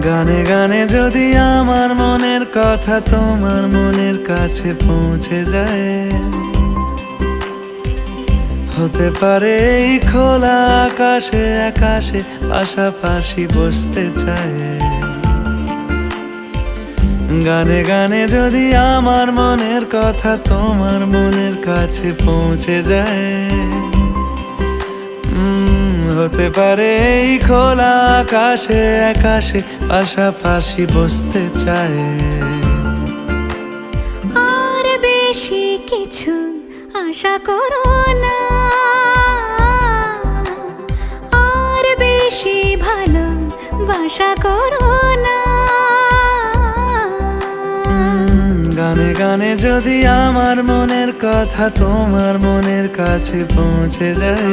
গানে গানে যদি আমার মনের কথা তোমার মনের কাছে পৌঁছে যায়, হতে পারে এই খোলা আকাশে আকাশে পাশাপাশি বসতে চায়। গানে গানে যদি আমার মনের কথা তোমার মনের কাছে পৌঁছে যায়, হতে পারে এই খোলা আকাশে আকাশে পাশাপাশি বসতে চায়। আর বেশি কিছু আশা করো না, আর বেশি ভালোবাসা করো না। গানে গানে যদি আমার মনের কথা তোমার মনের কাছে পৌঁছে যায়,